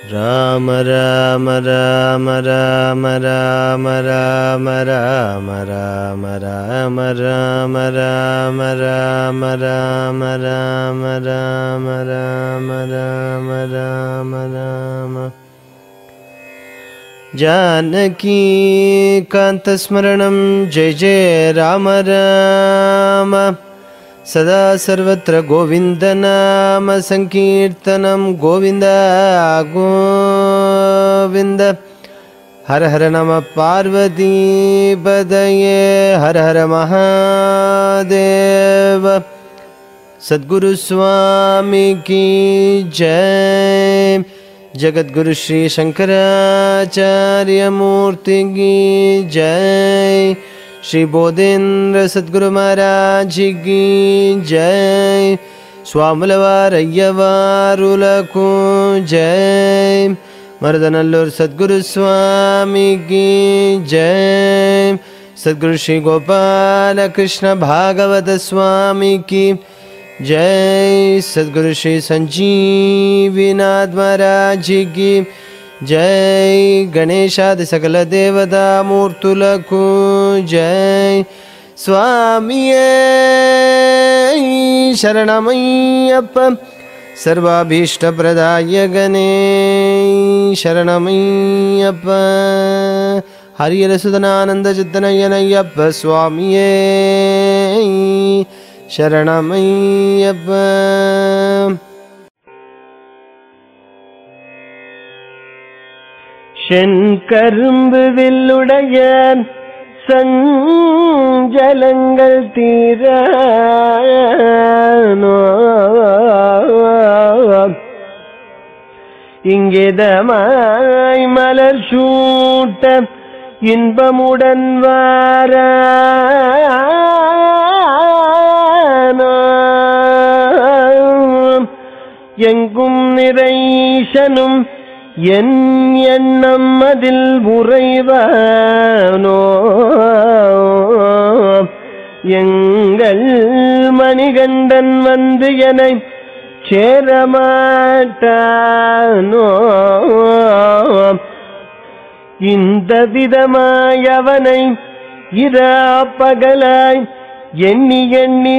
राम राम राम राम राम राम राम राम राम राम राम राम राम राम राम राम राम राम राम जानकी कांतस्मरणं जय जय राम राम सदा सर्वत्र गोविन्दनाम संकीर्तनं गोविन्द गोविन्द हर हर नमः पार्वती पदये हर हर महादेव सद्गुरु स्वामी की जय जगद्गुरु श्री शंकराचार्य मूर्ति की जय श्री बोधेन्द्र सद्गुरु महाराज की जय स्वामुलवारय्यवारुलकु जय मरदनल्लूर सद्गुरु स्वामी की जय सद्गुरु श्री गोपाल कृष्ण भागवत स्वामी की जय सद्गुरु श्री संजीवीनाथ महाराज की जय गणेशादि सकल देवता मूर्तुलकु जय स्वामिये शरणमय्यप्प सर्वाभीष्टप्रदाय गणे शरणमय्यप्प हरिहरसुतनानंद चित्तनयनय्यप्प स्वामिये शरणमय्यप्प செங்கரும்பு வில்லுடைய சஞ்சலங்கள் தீரானோ இங்கிதமாய் மலர் சூட்ட இன்பமுடன் வாரானோ எங்கும் நிறைசனும் என் எண்ணம் அதில் உறைவானோ எங்கள் மணிகண்டன் வந்து என்னை சேரமாட்டானோ இந்த விதமாய் அவனை இரா பகலாய் எண்ணி எண்ணி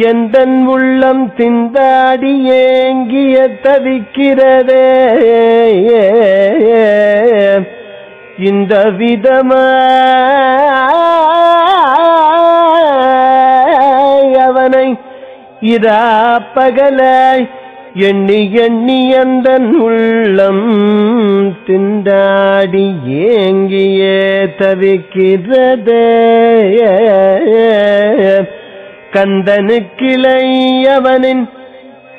எந்தன் உள்ளம் திண்டாடி ஏங்கிய தவிக்கிறதே இந்த விதமாய் அவனை இரா பகலாய் எண்ணி எண்ணி எந்தன் உள்ளம் திண்டாடி ஏங்கிய தவிக்கிறதே கந்தனுக்கிளை அவனின்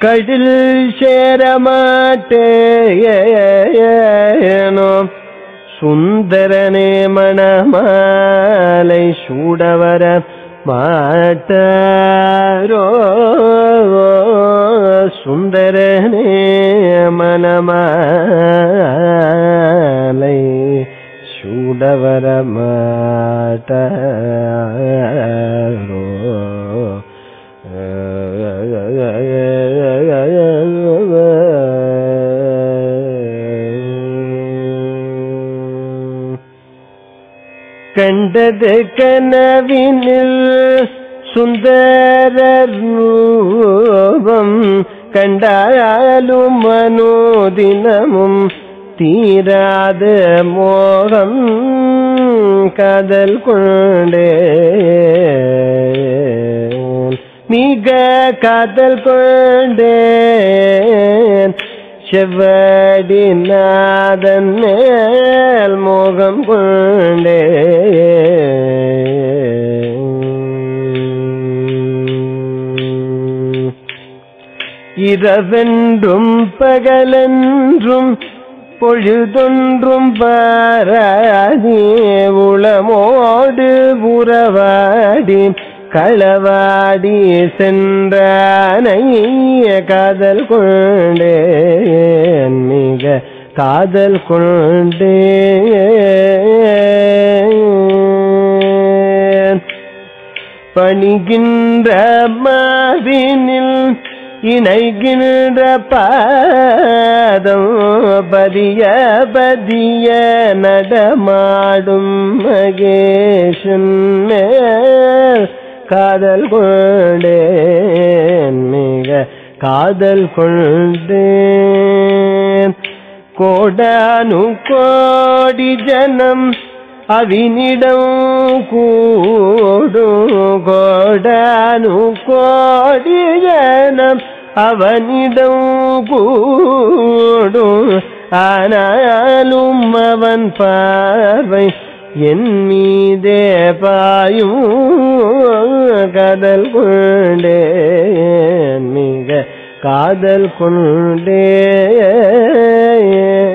கடில் சேரமாட்டேனோ சுந்தரனே மணமாலை சூடவர மாட்டாரோ சுந்தரனே மணமாலை சூடவர மாட்டாரோ கண்டது கனவினில் சுந்தர ரூபம் கண்டாலும் மனோதினமும் தீராத மோகம் காதல் கொண்டே மிக காதல் கொண்டேன் செவ்வடி நாதன் மேல் மோகம் கொண்டே இரவென்றும் பகலென்றும் பொழுதொன்றும் பாராதே உளமோடு உறவாடி களவாடி சென்றானை காதல் கொண்டேன் மிக காதல் கொண்டேன் பணிகின்ற மாவினில் இணைகின்ற பாதம் பதிய பதிய நடமாடும் மகேஷன் மேல் காதல் கொண்டேன் மிக காதல் கொண்டேன் கோடானு கோடி ஜனம் அவினிடம் கூடும் கோடானு கோடி ஜனம் அவனிடம் கூடும் ஆனாலும் அவன் பார்வை என் மீதே பாயும் காதல் கொண்டேன் மிக காதல்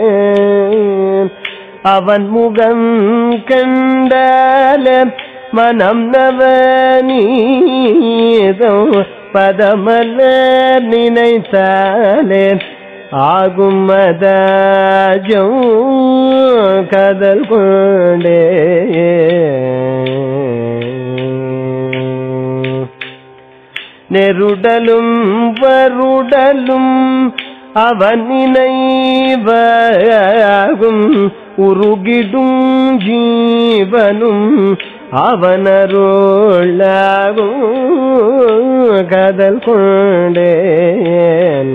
கொண்டேன் அவன் முகம் கண்டால மனம் நவநீதம் பதமலர் நினைத்தாலே ஆகும் மதாஜம் காதல் கொண்டேன் நெருடலும் வருடலும் அவன் நினைவாகும் உருகிடும் ஜீவனும் அவனருளாகும் காதல் கொண்டேன்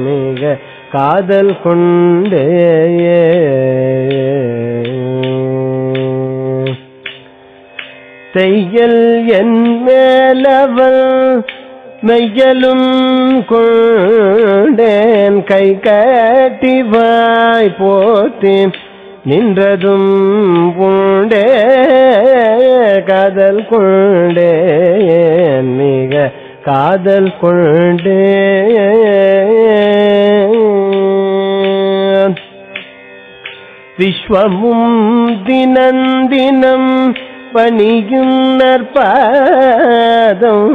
மிக காதல் கொண்டேன் தையல் என் மேலவள் மெய்யலும் கொண்டேன் கை காட்டி வாய் போற்றி நின்றதும் புண்டே காதல் கொண்டேன் மிக காதல் கொண்டேன் விஸ்வமும் தினந்தினம் பணியும் நற்பாதம்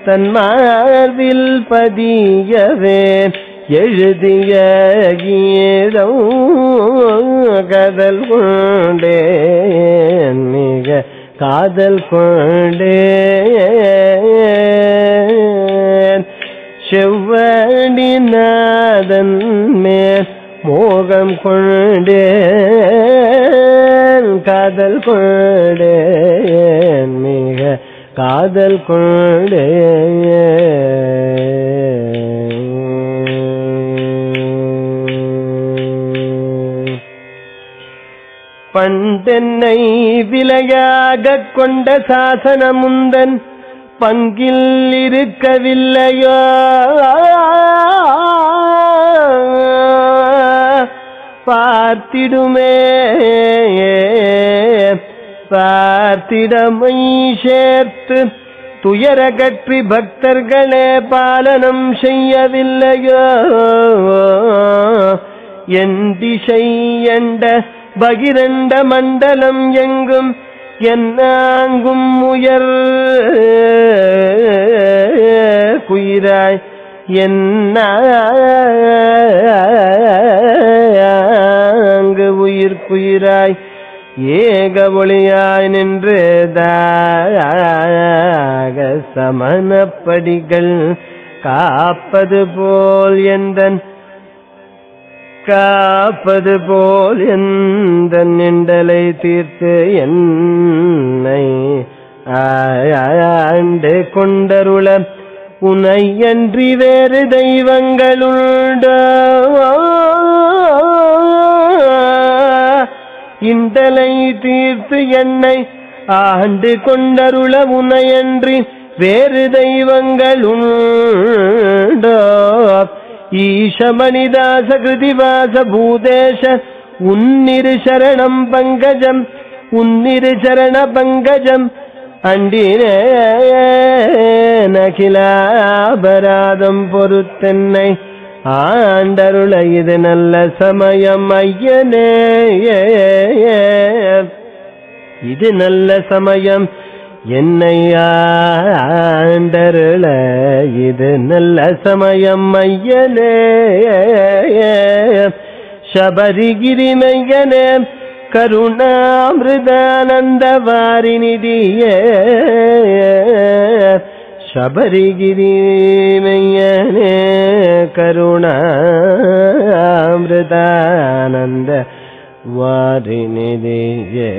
தன்மார்பில் பதியவே எழுதிய கீதம் காதல் கொண்டேன் மிக காதல் கொண்டேன் செவ்வடிநாதன் மேல் மோகம் கொண்டேன் காதல் கொண்டேன் மிக காதல் கொண்டேன் பண்டென்னை விலையாக கொண்ட சாசனமுந்தன் பங்கில் இருக்கவில்லையோ பார்த்திடுமே பார்த்திடமை சேர்த்து துயரகற்றி பக்தர்களே பாலனம் செய்யவில்லையோ என் திசை எண்ட பகிரண்ட மண்டலம் எங்கும் என்னாங்கும் உயர் குயிராய் என்னாங்கு உயிர் குயிராய் ஏக ஒளியாய் நின்று தாக சமணப்படிகள் காப்பது போல் எந்தன் காப்பது போல் எந்தன் நிண்டலை தீர்த்து என்னை ஆண்டு கொண்டருள உனை அன்றி வேறு தெய்வங்களுண்டோ இண்டலை தீர்த்து என்னை ஆண்டு கொண்டருள உனையன்றி வேறு தெய்வங்களுண்டோ ஈஷமணிதாச கிருதிவாச பூதேஷ உன்னிரு சரணம் பங்கஜம் உன்னிரு சரண பங்கஜம் அண்டினே நகிலாபராதம் பொறுத்தென்னை ஆண்டருள இது நல்ல சமயம் ஐயனே இது நல்ல சமயம் என்னை ஆண்டருள இது நல்ல சமயம் ஐயனே சபரிகிரி மையனே கருணாமிருதானந்த வாரிநிதியே சபரிகிரி மையனே கருணாமிருதானந்த வாரிநிதியே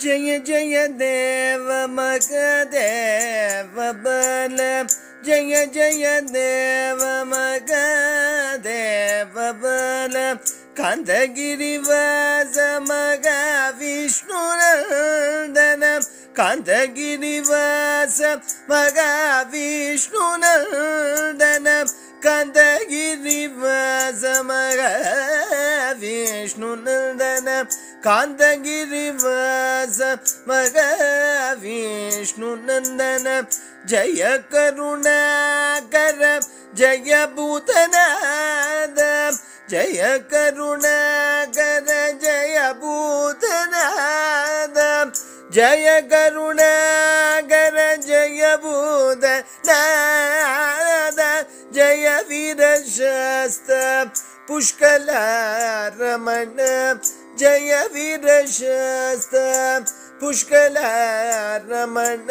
जय जय देव मगदेव बल जय जय देव मगदेव बल कांतगिरिवास मग विष्णुनंदन कांतगिरिवास मग विष्णुनंदन कांतगिरिवास मग विष्णुनंदन कांतगिरिवास मग विष्णुनंदन जय करुणाकर जय भूतनाथ जय करुणाकर जय भूतनाथ जय करुणाकर जय भूतनाथ जय वीरशस्त्र पुष्कल रमण जय वीरशस्त्र पुष्कल रमण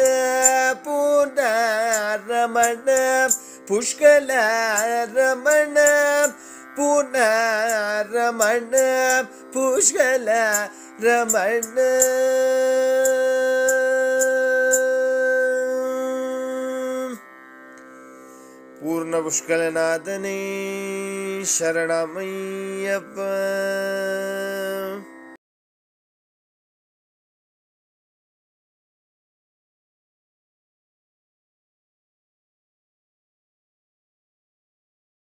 पूर्ण रमण पुष्कल रमण पूर्ण रमण पुष्कल रमण पूर्ण पुष्कलनाथने शरणमय्यप्पा।